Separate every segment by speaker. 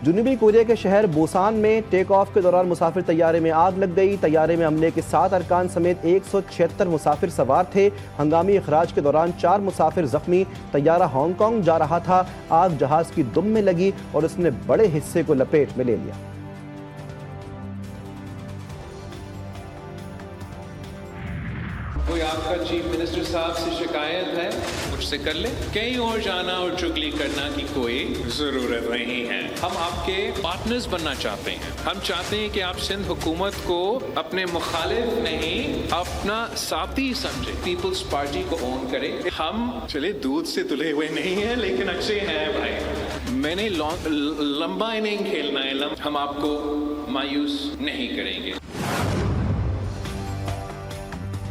Speaker 1: जनूबी कोरिया के शहर बोसान में टेक ऑफ के दौरान मुसाफिर तैयारे में आग लग गई। तैयारे में हमले के 7 अरकान समेत 176 मुसाफिर सवार थे। हंगामी इखराज के दौरान 4 मुसाफिर जख्मी। तैयारा हांगकांग जा रहा था। आग जहाज की दुम में लगी और उसने बड़े हिस्से को लपेट में ले लिया।
Speaker 2: कोई आपका चीफ मिनिस्टर साहब से शिकायत है, मुझसे कर ले। कहीं और जाना और चुगली करना की कोई जरूरत नहीं है। हम आपके पार्टनर्स बनना चाहते हैं। हम चाहते हैं कि आप सिंध हुकूमत को अपने मुखालिफ नहीं, अपना साथी समझे, पीपल्स पार्टी को ओन करें। हम चले दूध से तुले हुए नहीं हैं, लेकिन अच्छे हैं भाई। मैंने लंबा इनिंग खेलना है। हम आपको मायूस नहीं करेंगे।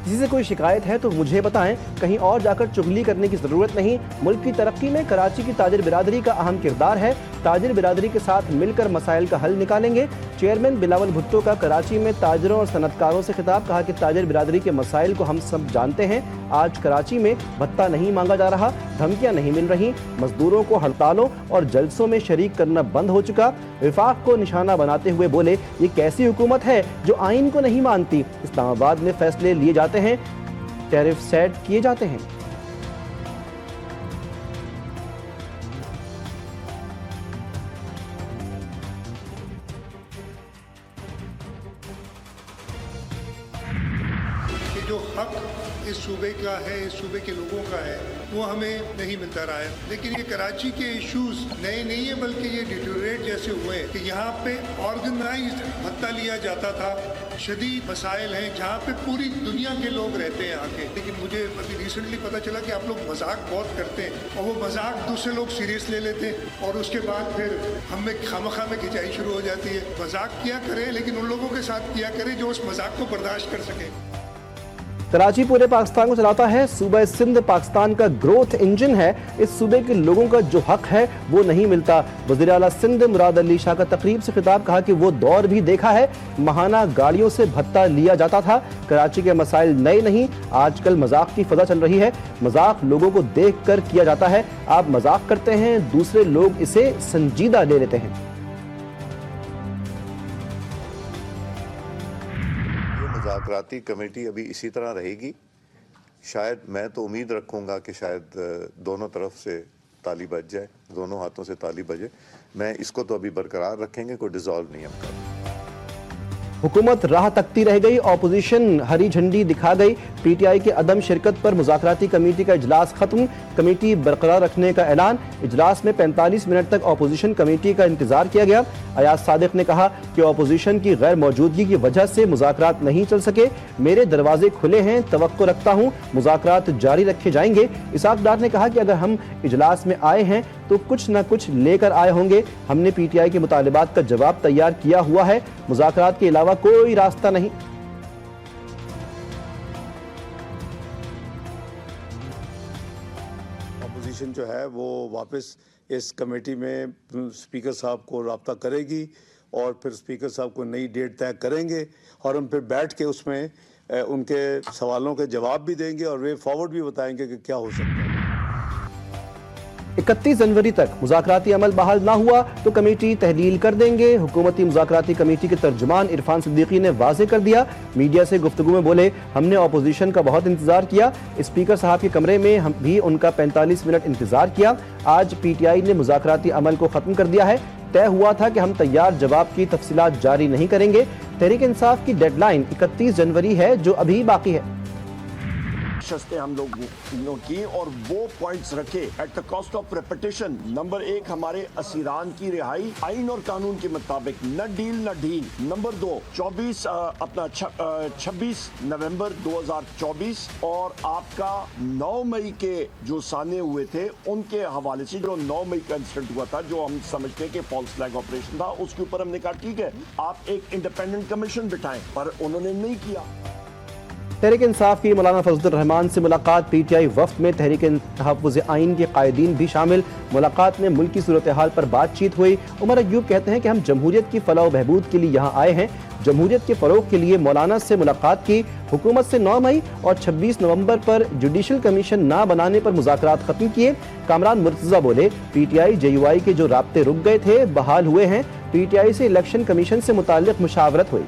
Speaker 1: किसी से कोई शिकायत है तो मुझे बताएं, कहीं और जाकर चुगली करने की जरूरत नहीं। मुल्क की तरक्की में कराची की ताजिर बिरादरी का अहम किरदार है। ताजिर बिरादरी के साथ मिलकर मसाइल का हल निकालेंगे। चेयरमैन बिलावल भुट्टो का कराची में ताजिरों और सनतकारों से खिताब। कहा कि ताजिर बिरादरी के मसाइल को हम सब जानते हैं। आज कराची में भत्ता नहीं मांगा जा रहा, धमकियां नहीं मिल रही, मजदूरों को हड़तालों और जलसों में शरीक करना बंद हो चुका। विफाक को निशाना बनाते हुए बोले, ये कैसी हुकूमत है जो आइन को नहीं मानती। इस्लामाबाद में फैसले लिए जाते हैं, टैरिफ सेट किए जाते हैं।
Speaker 3: जो हक इस सूबे का है, इस सूबे के लोगों का है, वो हमें नहीं मिलता रहा है। लेकिन ये कराची के इश्यूज नए नहीं है, बल्कि ये डिटोरेट जैसे हुए कि यहाँ पे ऑर्गेनाइज्ड भत्ता लिया जाता था। शदीद मसाइल हैं जहाँ पे पूरी दुनिया के लोग रहते हैं आके। लेकिन मुझे अभी रिसेंटली पता चला कि आप लोग मजाक बहुत करते हैं और वो मजाक दूसरे लोग सीरियस ले लेते हैं और उसके बाद फिर हमें खामखा में खिंचाई शुरू हो जाती है। मजाक किया करें, लेकिन उन लोगों के साथ किया करें जो उस मजाक को बर्दाश्त कर सकें।
Speaker 1: कराची पूरे पाकिस्तान को चलाता है। सूबा सिंध पाकिस्तान का ग्रोथ इंजन है। इस सूबे के लोगों का जो हक है वो नहीं मिलता। वज़ीर आला सिंध मुराद अली शाह का तकरीब से खिताब। कहा कि वो दौर भी देखा है, महाना गाड़ियों से भत्ता लिया जाता था। कराची के मसाइल नए नहीं, आजकल मजाक की फजा चल रही है। मजाक लोगों को देख कर किया जाता है। आप मजाक करते हैं, दूसरे लोग इसे संजीदा ले लेते हैं।
Speaker 4: मुज़ाकराती कमेटी अभी इसी तरह रहेगी। शायद मैं तो उम्मीद रखूंगा कि शायद दोनों तरफ से ताली बज जाए, दोनों हाथों से ताली बजे। मैं इसको तो अभी बरकरार रखेंगे, कोई डिसॉल्व नहीं हम कर।
Speaker 1: हुकूमत राह तकती रह गई, ऑपोजिशन हरी झंडी दिखा गई। पीटीआई के अदम शिरकत पर मुज़ाकराती कमेटी का इजलास खत्म, कमेटी बरकरार रखने का ऐलान। इजलास में 45 मिनट तक ऑपोजिशन कमेटी का इंतजार किया गया। अयाज सादिक ने कहा कि ऑपोजिशन की गैर मौजूदगी की वजह से मुज़ाकरात नहीं चल सके। मेरे दरवाजे खुले हैं, तवक्को रखता हूँ, मुज़ाकरात जारी रखे जाएंगे। इसाक डार ने कहा कि अगर हम इजलास में आए हैं तो कुछ न कुछ लेकर आए होंगे। हमने पीटीआई के मुतालिबात का जवाब तैयार किया हुआ है, मुज़ाकरात के अलावा कोई रास्ता नहीं।
Speaker 5: ऑपोजिशन जो है वो वापस इस कमेटी में स्पीकर साहब को राब्ता करेगी और फिर स्पीकर साहब को नई डेट तय करेंगे और हम फिर बैठ के उसमें उनके सवालों के जवाब भी देंगे और वे फॉरवर्ड भी बताएंगे कि क्या हो सकता है।
Speaker 1: 31 जनवरी तक मुज़ाकराती अमल बहाल ना हुआ तो कमेटी तहलील कर देंगे। हुकूमती मुज़ाकराती कमेटी के तर्जुमान इरफान सिद्दीकी ने वाज़े कर दिया। मीडिया से गुफ्तगू में बोले, हमने ऑपोजिशन का बहुत इंतजार किया। स्पीकर साहब के कमरे में हम भी उनका 45 मिनट इंतजार किया। आज पीटीआई ने मुज़ाकराती अमल को खत्म कर दिया है। तय हुआ था कि हम तैयार जवाब की तफसीलात जारी नहीं करेंगे। तहरीक इंसाफ की डेडलाइन 31 जनवरी है, जो अभी बाकी है।
Speaker 6: शस्तें हम लोगों की और वो पॉइंट्स रखे at the cost of repetition. Number 1 हमारे असीरान की रिहाई आइन और कानून के मुताबिक, न डील न ढील। नंबर 2 26 नवंबर 2024 और आपका 9 मई के जो साने हुए थे उनके हवाले से जो 9 मई का इंसिडेंट हुआ था, जो हम समझते हैं कि फॉल्स फ्लैग ऑपरेशन था, उसके ऊपर हमने कहा ठीक है आप एक इंडिपेंडेंट कमीशन बिठाएं, पर उन्होंने नहीं किया।
Speaker 1: तहरीक इंसाफ की मौलाना फजलुर रहमान से मुलाकात। पीटीआई वफ्द में तहरीक तहफ़्फ़ुज़ आइन के कायदीन भी शामिल। मुलाकात में मुल्क की सूरत हाल पर बातचीत हुई। उमर अय्यूब कहते हैं कि हम जमहूरियत की फलाह व बहबूद के लिए यहाँ आए हैं। जमहूरियत के फ़रोग़ के लिए मौलाना से मुलाकात की। हुकूमत से 9 मई और 26 नवंबर पर जुडिशल कमीशन ना बनाने पर मुज़ाकरात ख़त्म किए। कामरान मुर्तज़ा बोले, पीटीआई JUI के जो राब्ते रुक गए थे बहाल हुए हैं। पीटीआई से इलेक्शन कमीशन से मुताल्लिक़ मुशावरत हुई।